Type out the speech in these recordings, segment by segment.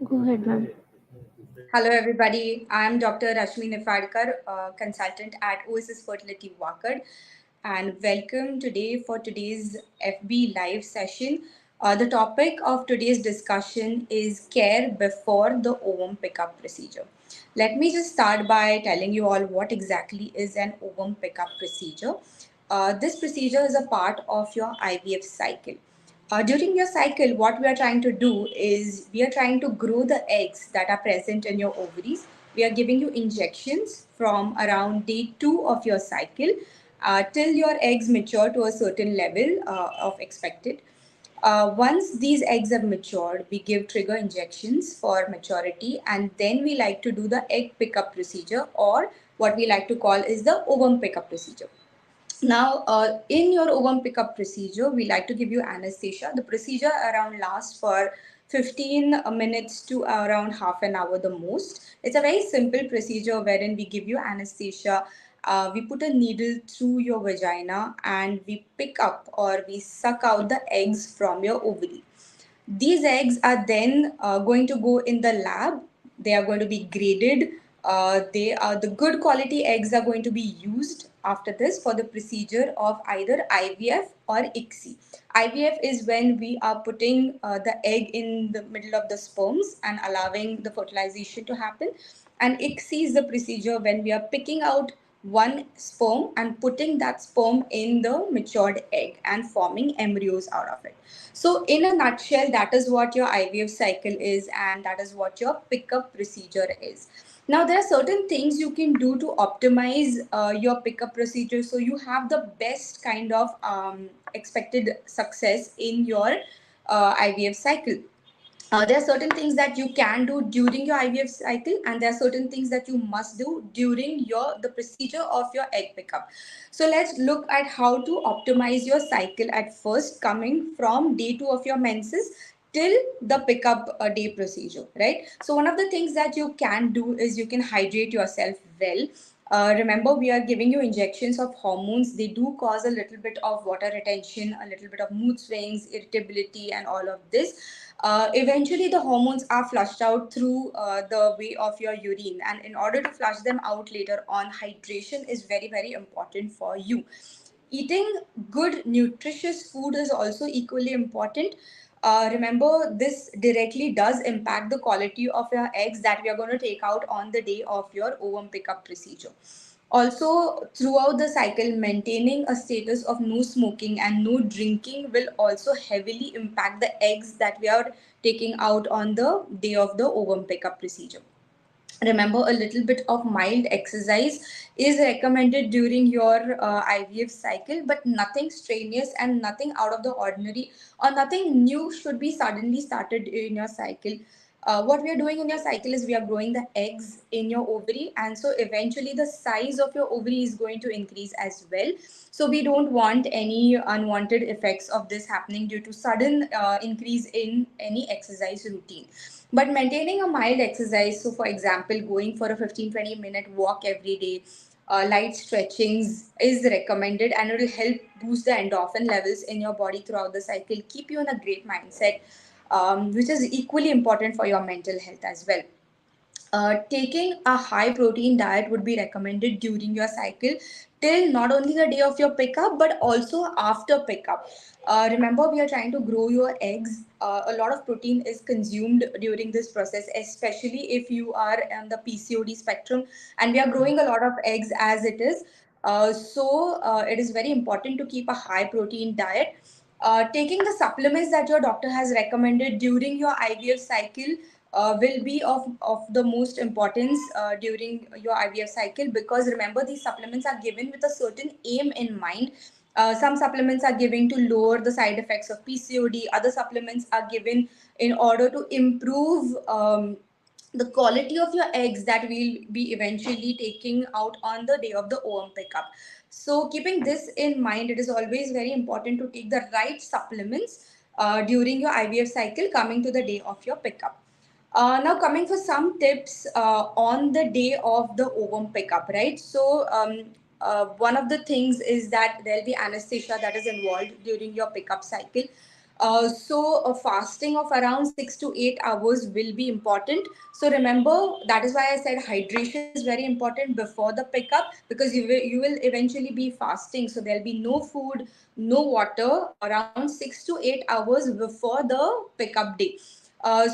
Go ahead, ma'am. Hello, everybody. I'm Dr. Rashmi Niphadkar, consultant at Oasis Fertility, and welcome today for today's FB live session. The topic of today's discussion is care before the ovum pickup procedure. Let me just start by telling you all what exactly is an ovum pickup procedure. This procedure is a part of your IVF cycle. During your cycle, what we are trying to do is we are trying to grow the eggs that are present in your ovaries. We are giving you injections from around day 2 of your cycle till your eggs mature to a certain level of expected. Once these eggs have matured, we give trigger injections for maturity, and then we like to do the egg pickup procedure, or what we like to call is the ovum pickup procedure. Now, in your ovum pickup procedure, we like to give you anesthesia. The procedure around lasts for 15 minutes to around half an hour the most. It's a very simple procedure wherein we give you anesthesia. We put a needle through your vagina and we pick up or we suck out the eggs from your ovary. These eggs are then going to go in the lab. They are going to be graded. They are the good quality eggs are going to be used after this for the procedure of either IVF or ICSI. IVF is when we are putting the egg in the middle of the sperms and allowing the fertilization to happen. And ICSI is the procedure when we are picking out one sperm and putting that sperm in the matured egg and forming embryos out of it. So, in a nutshell, that is what your IVF cycle is, and that is what your pickup procedure is. Now, there are certain things you can do to optimize your pickup procedure so you have the best kind of expected success in your IVF cycle. There are certain things that you can do during your IVF cycle, and there are certain things that you must do during the procedure of your egg pickup. So let's look at how to optimize your cycle at first, coming from day 2 of your menses till the pickup day procedure, right? So one of the things that you can do is you can hydrate yourself well. Remember, we are giving you injections of hormones. They do cause a little bit of water retention, a little bit of mood swings, irritability, and all of this. Eventually, the hormones are flushed out through the way of your urine, and in order to flush them out later on, hydration is very, very important for you. Eating good, nutritious food is also equally important. Remember, this directly does impact the quality of your eggs that we are going to take out on the day of your ovum pickup procedure. Also, throughout the cycle, maintaining a status of no smoking and no drinking will also heavily impact the eggs that we are taking out on the day of the ovum pickup procedure. Remember, a little bit of mild exercise is recommended during your IVF cycle, but nothing strenuous and nothing out of the ordinary or nothing new should be suddenly started in your cycle. What we are doing in your cycle is we are growing the eggs in your ovary, and so eventually the size of your ovary is going to increase as well. So we don't want any unwanted effects of this happening due to sudden increase in any exercise routine. But maintaining a mild exercise, so for example, going for a 15-20 minute walk every day, light stretchings is recommended, and it will help boost the endorphin levels in your body throughout the cycle, keep you in a great mindset, which is equally important for your mental health as well. Taking a high protein diet would be recommended during your cycle till not only the day of your pickup but also after pickup. Remember, we are trying to grow your eggs. A lot of protein is consumed during this process, especially if you are on the PCOD spectrum, and we are growing a lot of eggs as it is. So it is very important to keep a high protein diet. Taking the supplements that your doctor has recommended during your IVF cycle will be of the most importance during your IVF cycle, because remember, these supplements are given with a certain aim in mind. Some supplements are given to lower the side effects of PCOD. Other supplements are given in order to improve the quality of your eggs that we'll be eventually taking out on the day of the ovum pickup. So, keeping this in mind, it is always very important to take the right supplements during your IVF cycle coming to the day of your pickup. Now, coming for some tips on the day of the ovum pickup, right? One of the things is that there'll be anesthesia that is involved during your pickup cycle. So fasting of around 6 to 8 hours will be important. So remember, that is why I said hydration is very important before the pickup, because you will eventually be fasting. So there'll be no food, no water around 6 to 8 hours before the pickup day.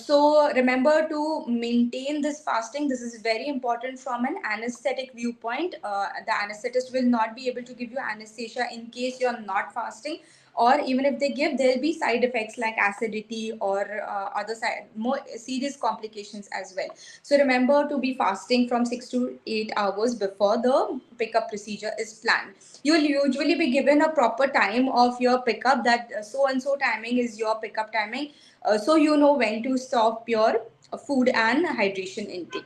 So remember to maintain this fasting. This is very important from an anesthetic viewpoint. The anesthetist will not be able to give you anesthesia in case you're not fasting, or even if they give, there'll be side effects like acidity or other more serious complications as well. So remember to be fasting from 6 to 8 hours before the pickup procedure is planned. You'll usually be given a proper time of your pickup, that so and so timing is your pickup timing, so you know when to stop your food and hydration intake.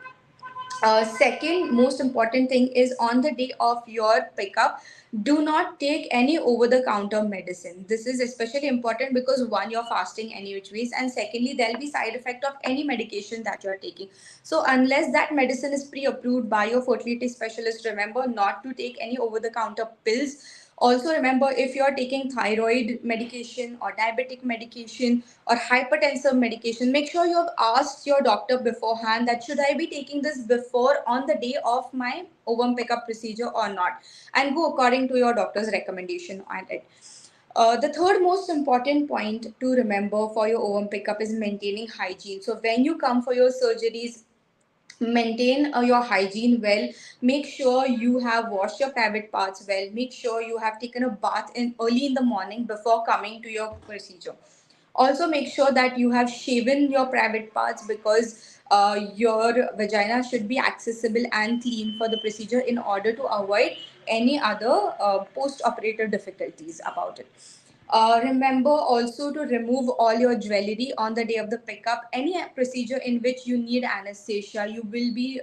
Second most important thing is, on the day of your pickup, do not take any over the counter medicine. This is especially important because one, you're fasting any which ways, and secondly, there'll be side effect of any medication that you're taking. So unless that medicine is pre-approved by your fertility specialist, remember not to take any over the counter pills. Also remember, if you're taking thyroid medication or diabetic medication or hypertensive medication, make sure you have asked your doctor beforehand that should I be taking this before on the day of my ovum pickup procedure or not, and go according to your doctor's recommendation on it. The third most important point to remember for your ovum pickup is maintaining hygiene. So when you come for your surgeries, maintain your hygiene well. Make sure you have washed your private parts well. Make sure you have taken a bath in early in the morning before coming to your procedure. Also make sure that you have shaven your private parts, because your vagina should be accessible and clean for the procedure in order to avoid any other post-operative difficulties about it. Remember also to remove all your jewelry on the day of the pickup. Any procedure in which you need anesthesia, you will be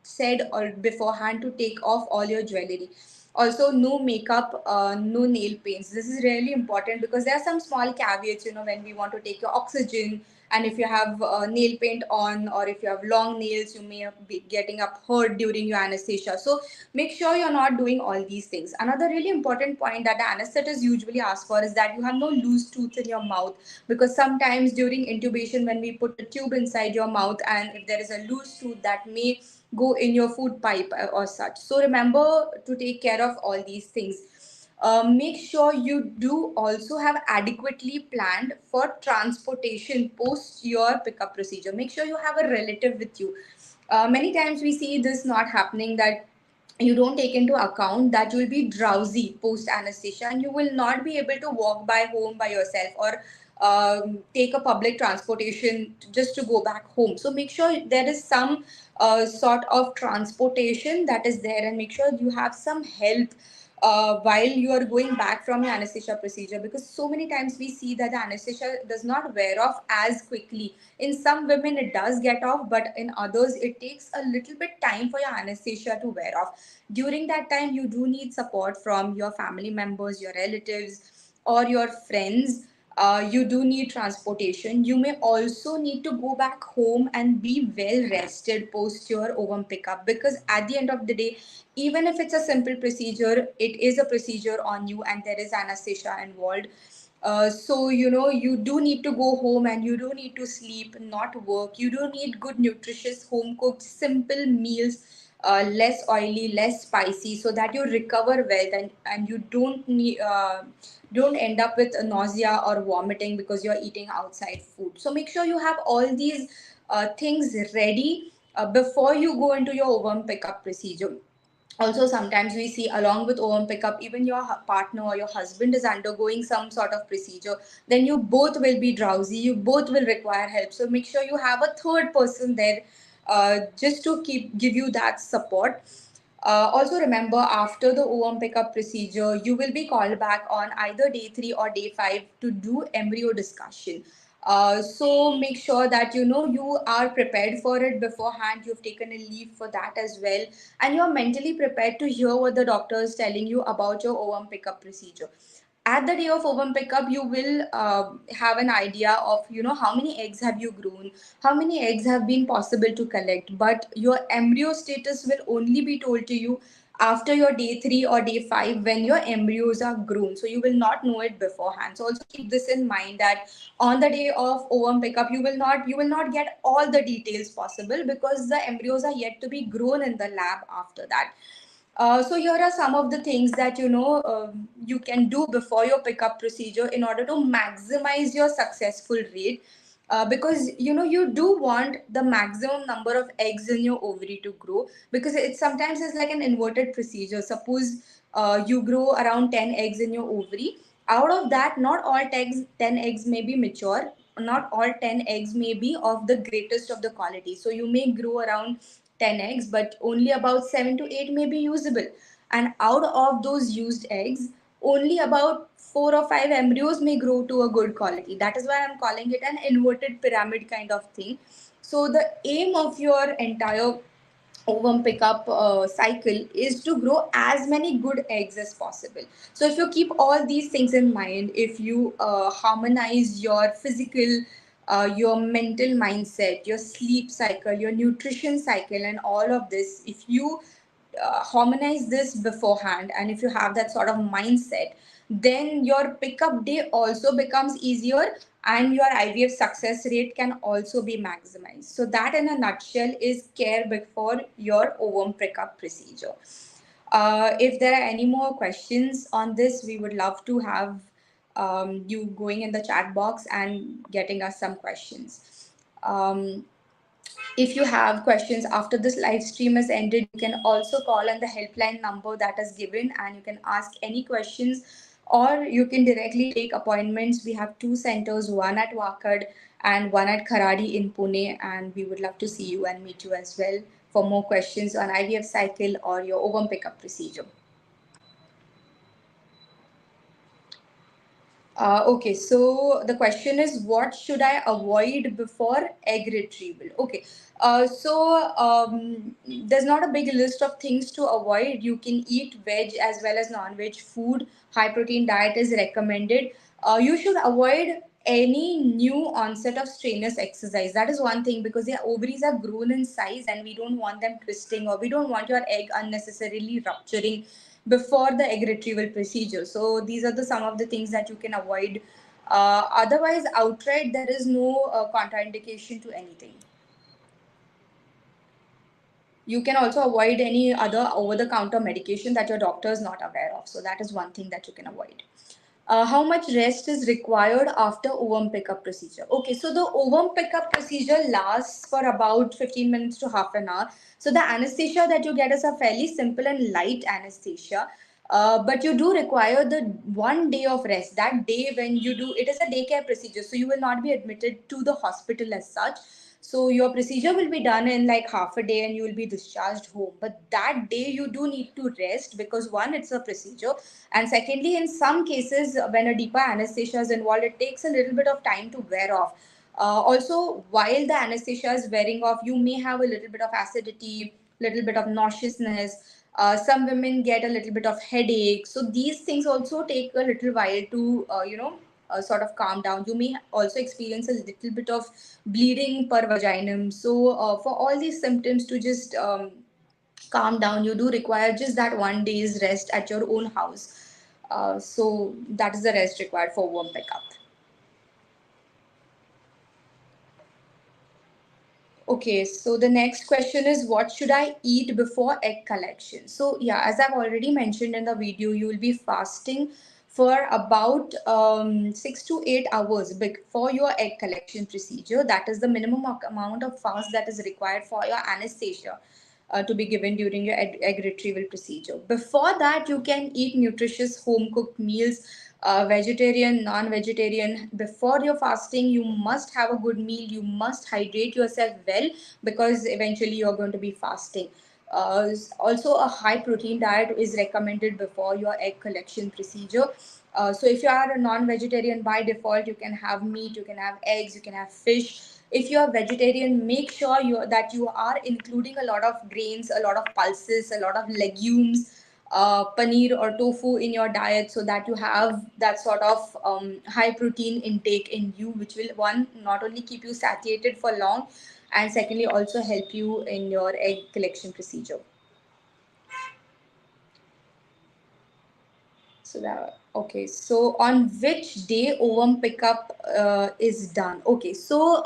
said or beforehand to take off all your jewelry. Also, no makeup, no nail paints. This is really important because there are some small caveats, when we want to take your oxygen, and if you have nail paint on, or if you have long nails, you may be getting up hurt during your anesthesia. So make sure you're not doing all these things. Another really important point that the anesthetist usually asks for is that you have no loose tooth in your mouth, because sometimes during intubation, when we put a tube inside your mouth, and if there is a loose tooth, that may go in your food pipe or such. So remember to take care of all these things. Make sure you do also have adequately planned for transportation post your pickup procedure. Make sure you have a relative with you. Many times we see this not happening, that you don't take into account that you will be drowsy post anesthesia and you will not be able to walk by home by yourself, or take a public transportation just to go back home. So make sure there is some sort of transportation that is there, and make sure you have some help while you are going back from your anesthesia procedure, because so many times we see that the anesthesia does not wear off as quickly. In some women it does get off, but in others it takes a little bit time for your anesthesia to wear off. During that time you do need support from your family members, your relatives, or your friends. You do need transportation. You may also need to go back home and be well rested post your ovum pickup, because at the end of the day, even if it's a simple procedure, it is a procedure on you and there is anesthesia involved. So you do need to go home, and you do need to sleep, not work. You do need good nutritious home cooked simple meals, less oily, less spicy, so that you recover well, and you don't end up with nausea or vomiting because you're eating outside food. So make sure you have all these things ready before you go into your ovum pickup procedure. Also, sometimes we see along with ovum pickup, even your partner or your husband is undergoing some sort of procedure, then you both will be drowsy, you both will require help. So make sure you have a third person there, just to give you that support. Also remember, after the ovum pickup procedure, you will be called back on either day 3 or day 5 to do embryo discussion. So make sure that you are prepared for it beforehand. You've taken a leave for that as well, and you're mentally prepared to hear what the doctor is telling you about your ovum pickup procedure. At the day of ovum pickup, you will have an idea of how many eggs have you grown, how many eggs have been possible to collect, but your embryo status will only be told to you after your day 3 or day 5 when your embryos are grown. So you will not know it beforehand. So also keep this in mind that on the day of ovum pickup you will not get all the details possible because the embryos are yet to be grown in the lab after that. So here are some of the things that you can do before your pickup procedure in order to maximize your successful rate. Because you do want the maximum number of eggs in your ovary to grow, because it sometimes is like an inverted procedure. Suppose you grow around 10 eggs in your ovary. Out of that, not all 10 eggs may be mature, not all 10 eggs may be of the greatest of the quality. So you may grow around 10 eggs, but only about 7 to 8 may be usable. And out of those used eggs, only about 4 or 5 embryos may grow to a good quality. That is why I'm calling it an inverted pyramid kind of thing. So the aim of your entire ovum pickup cycle is to grow as many good eggs as possible. So if you keep all these things in mind, if you harmonize your physical, your mental mindset, your sleep cycle, your nutrition cycle, and all of this, if you harmonize this beforehand, and if you have that sort of mindset, then your pickup day also becomes easier, and your IVF success rate can also be maximized. So that in a nutshell is care before your ovum pickup procedure. If there are any more questions on this, we would love to have you going in the chat box and getting us some questions. If you have questions after this live stream is ended, you can also call on the helpline number that is given and you can ask any questions, or you can directly take appointments. We have two centers, one at Wakad and one at Kharadi in Pune, and we would love to see you and meet you as well for more questions on IVF cycle or your ovum pickup procedure. Okay, so the question is, what should I avoid before egg retrieval? Okay, there's not a big list of things to avoid. You can eat veg as well as non-veg food. High protein diet is recommended. You should avoid any new onset of strenuous exercise. That is one thing, because their ovaries are grown in size and we don't want them twisting, or we don't want your egg unnecessarily rupturing before the egg retrieval procedure. So these are the some of the things that you can avoid. Otherwise, outright there is no contraindication to anything. You can also avoid any other over-the-counter medication that your doctor is not aware of. So that is one thing that you can avoid. How much rest is required after ovum pickup procedure? Okay, so the ovum pickup procedure lasts for about 15 minutes to half an hour. So the anesthesia that you get is a fairly simple and light anesthesia. But you do require the 1 day of rest. That day when you do, it is a daycare procedure, so you will not be admitted to the hospital as such. So your procedure will be done in like half a day and you will be discharged home. But that day you do need to rest, because one, it's a procedure, and secondly, in some cases when a deeper anesthesia is involved, it takes a little bit of time to wear off. Also, while the anesthesia is wearing off, you may have a little bit of acidity, little bit of nauseousness. Some women get a little bit of headache. So these things also take a little while to sort of calm down. You may also experience a little bit of bleeding per vaginum. So for all these symptoms to just calm down, you do require just that 1 day's rest at your own house. So that is the rest required for worm pickup. Okay, so the next question is, what should I eat before egg collection? So yeah, as I've already mentioned in the video, you will be fasting for about 6 to 8 hours before your egg collection procedure. That is the minimum amount of fast that is required for your anesthesia to be given during your egg retrieval procedure. Before that, you can eat nutritious home cooked meals, vegetarian, non-vegetarian. Before your fasting, you must have a good meal. You must hydrate yourself well, because eventually you're going to be fasting. Also, a high protein diet is recommended before your egg collection procedure. So if you are a non-vegetarian, by default you can have meat, you can have eggs, you can have fish. If you are vegetarian, make sure that you are including a lot of grains, a lot of pulses, a lot of legumes, paneer or tofu in your diet, so that you have that sort of high protein intake in you, which will, one, not only keep you satiated for long, and secondly also help you in your egg collection procedure. Okay. So on which day ovum pickup is done? Okay. So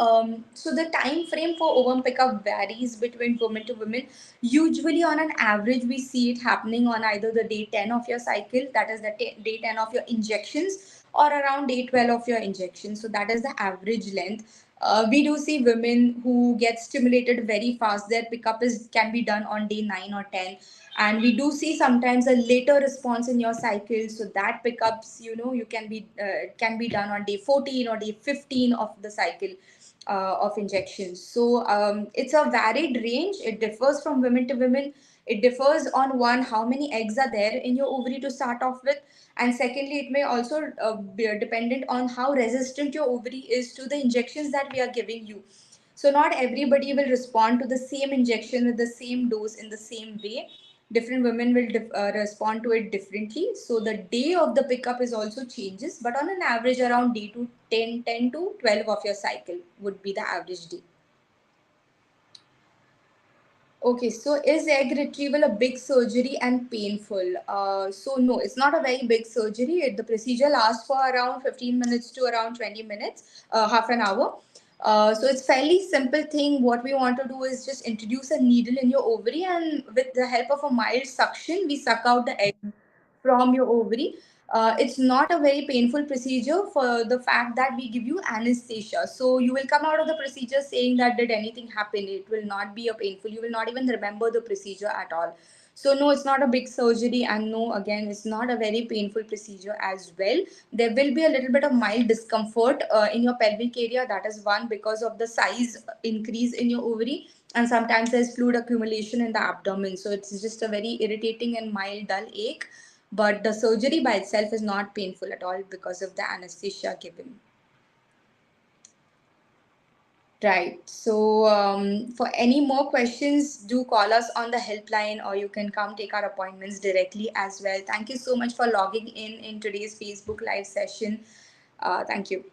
the time frame for ovum pickup varies between women to women. Usually, on an average, we see it happening on either the day 10 of your cycle, that is the day 10 of your injections, or around day 12 of your injection. So that is the average length. We do see women who get stimulated very fast. Their pickup is can be done on day 9 or 10, and we do see sometimes a later response in your cycle. So that pickups, you can be done on day 14 or day 15 of the cycle of injections. So it's a varied range. It differs from women to women. It differs on one, how many eggs are there in your ovary to start off with, and secondly, it may also be dependent on how resistant your ovary is to the injections that we are giving you. So not everybody will respond to the same injection with the same dose in the same way. Different women will respond to it differently. So the day of the pickup is also changes, but on an average around day to 10 to 12 of your cycle would be the average day. Okay, so is egg retrieval a big surgery and painful? So no, it's not a very big surgery. The procedure lasts for around 15 minutes to around 20 minutes, half an hour. So it's fairly simple thing. What we want to do is just introduce a needle in your ovary, and with the help of a mild suction, we suck out the egg from your ovary. It's not a very painful procedure for the fact that we give you anesthesia. So you will come out of the procedure saying that did anything happen? It will not be a painful. You will not even remember the procedure at all. So no, it's not a big surgery, and no, again, it's not a very painful procedure as well. There will be a little bit of mild discomfort in your pelvic area. That is one, because of the size increase in your ovary, and sometimes there's fluid accumulation in the abdomen. So it's just a very irritating and mild dull ache, but the surgery by itself is not painful at all because of the anesthesia given. Right. So, for any more questions, do call us on the helpline, or you can come take our appointments directly as well. Thank you so much for logging in today's Facebook Live session. Thank you.